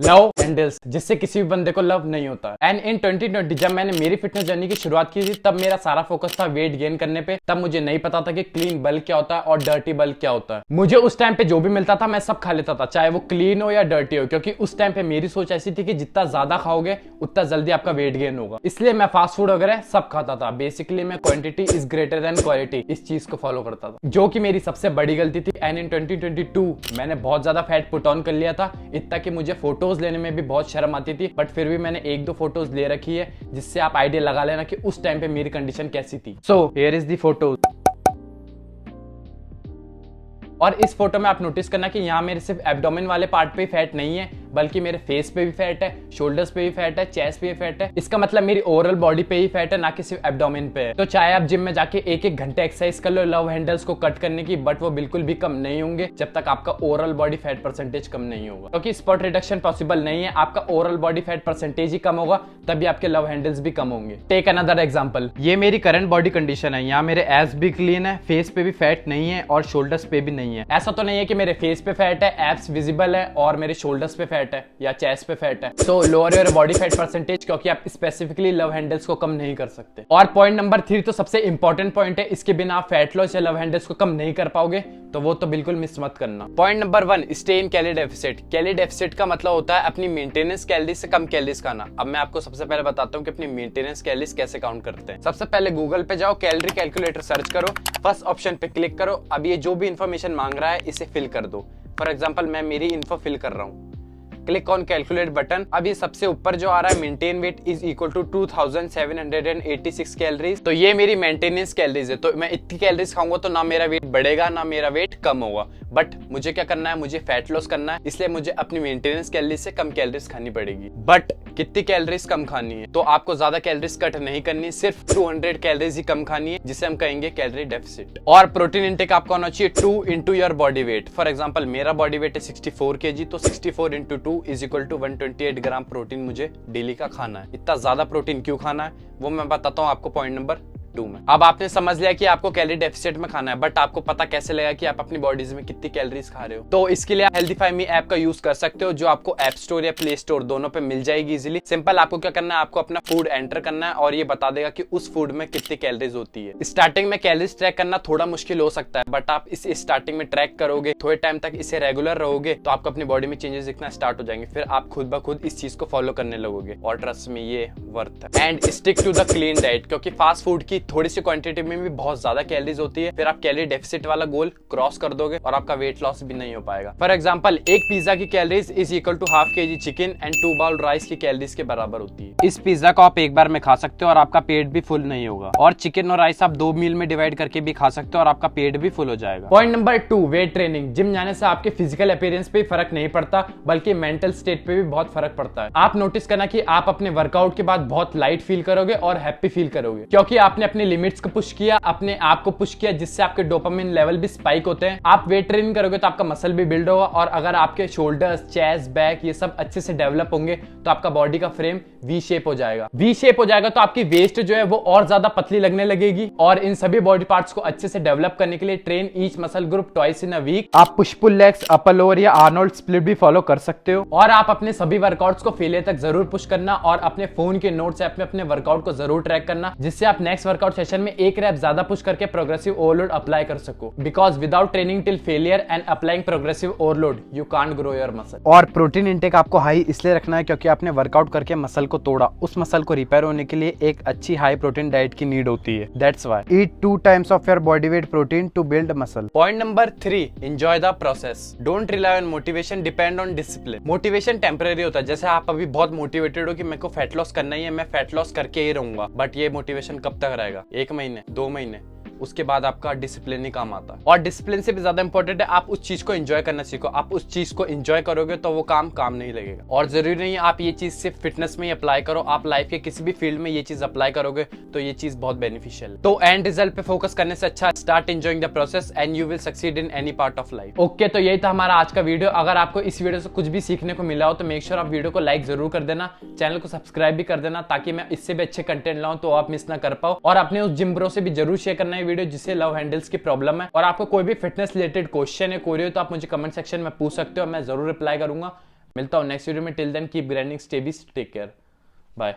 Love handles, जिससे किसी भी बंदे को लव नहीं होता। एंड इन 2020 जब मैंने मेरी फिटनेस जर्नी की शुरुआत की थी, तब मेरा सारा फोकस था वेट गेन करने पे। तब मुझे नहीं पता था कि क्लीन बल्क क्या होता है और डर्टी बल्क क्या होता है। मुझे उस टाइम पे जो भी मिलता था मैं सब खा लेता था, चाहे वो क्लीन हो या डर्टी हो, क्योंकि उस टाइम पे मेरी सोच ऐसी थी कि जितना ज्यादा खाओगे उतना जल्दी आपका वेट गेन होगा। इसलिए मैं फास्ट फूड वगैरह सब खाता था। बेसिकली मैं quantity is greater than quality, इस चीज को फॉलो करता था, जो कि मेरी सबसे बड़ी गलती थी। एंड इन 2022 मैंने बहुत ज्यादा फैट पुट ऑन कर लिया था, इतना कि मुझे फोटोज लेने में भी बहुत शर्म आती थी। बट फिर भी मैंने एक दो फोटोज ले रखी है, जिससे आप आइडिया लगा लेना कि उस टाइम पे मेरी कंडीशन कैसी थी। So here is the photos. और इस फोटो में आप नोटिस करना कि यहाँ मेरे सिर्फ एब्डोमेन वाले पार्ट पे ही फैट नहीं है, बल्कि मेरे फेस पे भी फैट है, शोल्डर्स पे भी फैट है, चेस्ट पे भी फैट है। इसका मतलब मेरी ओवरऑल बॉडी पे ही फैट है, ना कि सिर्फ एब्डोमेन पे है। तो चाहे आप जिम में जाके एक एक घंटे एक्सरसाइज कर लो लव हैंडल्स को कट करने की, बट वो बिल्कुल भी कम नहीं होंगे जब तक आपका ओवरऑल बॉडी फैट परसेंटेज कम नहीं होगा। क्योंकि स्पॉट रिडक्शन पॉसिबल नहीं है, आपका ओवरऑल बॉडी फैट परसेंटेज ही कम होगा, तभी आपके लव हैंडल्स भी कम होंगे। टेक अनदर एग्जांपल, ये मेरी करंट बॉडी कंडीशन है। यहाँ मेरे एब्स भी क्लीन है, फेस पे भी फैट नहीं है और शोल्डर्स पे भी नहीं है। ऐसा तो नहीं है कि मेरे फेस पे फैट है, एब्स विजिबल है और मेरे शोल्डर्स पे फैट है या चेस्ट पे फैट है। सो lower your body fat percentage, क्योंकि आप स्पेसिफिकली लव हैंडल्स को कम नहीं कर सकते। और पॉइंट नंबर 3 तो सबसे इंपॉर्टेंट पॉइंट है, इसके बिना आप फैट लॉस या लव हैंडल्स को कम नहीं कर पाओगे, तो वो तो बिल्कुल मिस मत करना। Point number 1, stay in calorie deficit. Calorie deficit का मतलब होता है अपनी मेंटेनेंस कैलोरी से कम कैलोरीज खाना। अब मैं आपको सबसे पहले बताता हूँ कि अपनी मेंटेनेंस कैलोरीज कैसे काउंट करते हैं। सबसे पहले गूगल पे जाओ, कैलोरी कैलकुलेटर सर्च करो, फर्स्ट ऑप्शन पे क्लिक करो। अब ये जो भी इंफॉर्मेशन मांग रहा है इसे फिल कर दो। फॉर एग्जाम्पल मैं मेरी इन्फो फिल कर रहा हूँ, क्लिक ऑन कैलकुलेट बटन। अब ये सबसे ऊपर जो आ रहा है maintain weight is equal to 2786 calories, तो ये मेरी मेंटेनेंस कैलोरीज है। तो मैं इतनी कैलोरीज खाऊंगा तो ना मेरा वेट बढ़ेगा ना मेरा वेट कम होगा। बट मुझे क्या करना है, मुझे फैट लॉस करना है, इसलिए मुझे अपनी मेंटेनेंस कैलोरीज से कम कैलोरीज खानी पड़ेगी। बट कितनी कैलोरीज कम खानी है, तो आपको ज्यादा कैलोरीज कट नहीं करनी, सिर्फ 200 कैलोरीज ही कम खानी है, जिसे हम कहेंगे कैलोरी डेफिसिट। और प्रोटीन इंटेक आपका होना चाहिए 2 into your body weight. For example मेरा बॉडी वेट है 64 kg, तो 64 into 2 is equal to 128 gram protein मुझे डेली का खाना है। इतना ज्यादा प्रोटीन क्यों खाना है वो मैं बताता हूँ आपको पॉइंट नंबर 2 में। अब आपने समझ लिया कि आपको कैलोरी डेफिसिट में खाना है, बट आपको पता कैसे लगेगा कि आप अपनी बॉडीज में कितनी कैलोरीज खा रहे हो? तो इसके लिए आप हेल्दीफाई मी ऐप का यूज कर सकते हो, जो आपको ऐप स्टोर या प्ले स्टोर दोनों पे मिल जाएगी इजीली। सिंपल, आपको क्या करना है, आपको अपना फूड एंटर करना है और ये बता देगा कि उस फूड में कितनी कैलोरीज होती है। स्टार्टिंग में कैलोरीज ट्रैक करना थोड़ा मुश्किल हो सकता है, बट आप इसे स्टार्टिंग में ट्रैक करोगे, थोड़े टाइम तक इसे रेगुलर रहोगे, तो आपको अपनी बॉडी में चेंजेस दिखना स्टार्ट हो जाएंगे। फिर आप खुद ब खुद इस चीज को फॉलो करने लगोगे और ट्रस्ट में ये वर्थ है। And stick to the clean diet, क्योंकि फास्ट फूड की थोड़ी सी क्वांटिटी में भी बहुत ज्यादा कैलोरीज होती है। फिर आप कैलोरी डेफिसिट वाला गोल क्रॉस कर दोगे और आपका वेट लॉस भी नहीं हो पाएगा। फॉर एग्जांपल एक पिज्जा की calories is equal to half KG chicken and 2 bowl rice की कैलोरीज के बराबर होती है। इस पिज्जा को आप एक बार में खा सकते हो और आपका पेट भी फुल नहीं होगा। और चिकन और राइस आप 2 मील में डिवाइड करके भी खा सकते हो और आपका पेट भी फुल हो जाएगा। Point number 2, weight training. Gym जाने से आपके फिजिकल अपीयरेंस पे फर्क नहीं पड़ता, बल्कि मेंटल स्टेट पे भी बहुत फर्क पड़ता है। आप नोटिस करना कि आप अपने वर्कआउट के बाद बहुत लाइट फील करोगे और हैप्पी फील करोगे, क्योंकि आपने अपनी लिमिट्स को पुश किया, अपने आप को पुश किया, जिससे आपके डोपामिन लेवल भी स्पाइक होते हैं। आप वेट ट्रेनिंग करोगे तो आपका मसल भी बिल्ड होगा, और अगर आपके शोल्डर्स, चेस्ट, बैक ये सब अच्छे से डेवलप होंगे तो आपका बॉडी का फ्रेम वी शेप हो जाएगा। वी शेप हो जाएगा तो आपकी वेस्ट जो है वो और ज्यादा पतली लगने लगेगी। और इन सभी बॉडी पार्ट्स को अच्छे से डेवलप करने के लिए train each muscle group twice in a week. आप push pull legs, upper lower या आर्नोल्ड स्प्लिट भी फॉलो कर सकते हो। और आप अपने सभी वर्कआउट्स को फेलियर तक जरूर पुश करना और अपने फोन के नोट्स ऐप में अपने वर्कआउट को जरूर ट्रैक करना, जिससे आप नेक्स्ट वर्कआउट सेशन में एक रैप ज्यादा पुश करके प्रोग्रेसिव ओवरलोड अप्लाई कर सको। Because without training till failure and applying progressive overload you can't grow your muscle. और प्रोटीन इंटेक आपको हाई इसलिए रखना है क्योंकि आपने वर्कआउट करके मसल को तोड़ा, उस मसल को रिपेयर होने के लिए एक अच्छी हाई प्रोटीन डाइट की नीड होती है। That's why eat 2 times of your body weight protein to build muscle. Point number 3, enjoy the process. Don't rely on motivation, depend on discipline. Motivation temporary होता है, जैसे आप अभी बहुत मोटिवेटेड हो कि मेरे को फैट लॉस करना ही है, मैं फैट लॉस करके ही रहूंगा, बट ये मोटिवेशन कब तक रहेगा? 1 महीने, 2 महीने, उसके बाद आपका डिसिप्लिन ही काम आता है। और डिसिप्लिन से भी ज्यादा इंपॉर्टेंट है आप उस चीज को एंजॉय करना सीखो। आप उस चीज को एंजॉय करोगे तो वो काम नहीं लगेगा। और जरूरी नहीं है आप ये चीज सिर्फ फिटनेस में ही अप्लाई करो, आप लाइफ के किसी भी फील्ड में ये चीज अप्लाई करोगे तो ये चीज बहुत बेनिफिशियल है। तो एंड रिजल्ट पे फोकस करने से अच्छा start enjoying the process and you will succeed in any part of life. Okay, तो यही था हमारा आज का वीडियो। अगर आपको इस वीडियो से कुछ भी सीखने को मिला हो तो मेक श्योर आप वीडियो को लाइक जरूर कर देना, चैनल को सब्सक्राइब भी कर देना, ताकि मैं इससे भी अच्छे कंटेंट लाऊं तो आप मिस ना कर पाओ। और अपने उस जिम ब्रो से भी जरूर शेयर करना है वीडियो जिससे लव हैंडल्स की प्रॉब्लम है। और आपको कोई भी फिटनेस रिलेटेड क्वेश्चन है, क्वेरी हो, तो आप मुझे कमेंट सेक्शन में पूछ सकते हो, मैं जरूर रिप्लाई करूंगा। मिलता हूँ नेक्स्ट वीडियो में। Till then keep grinding, stay be, take care, bye.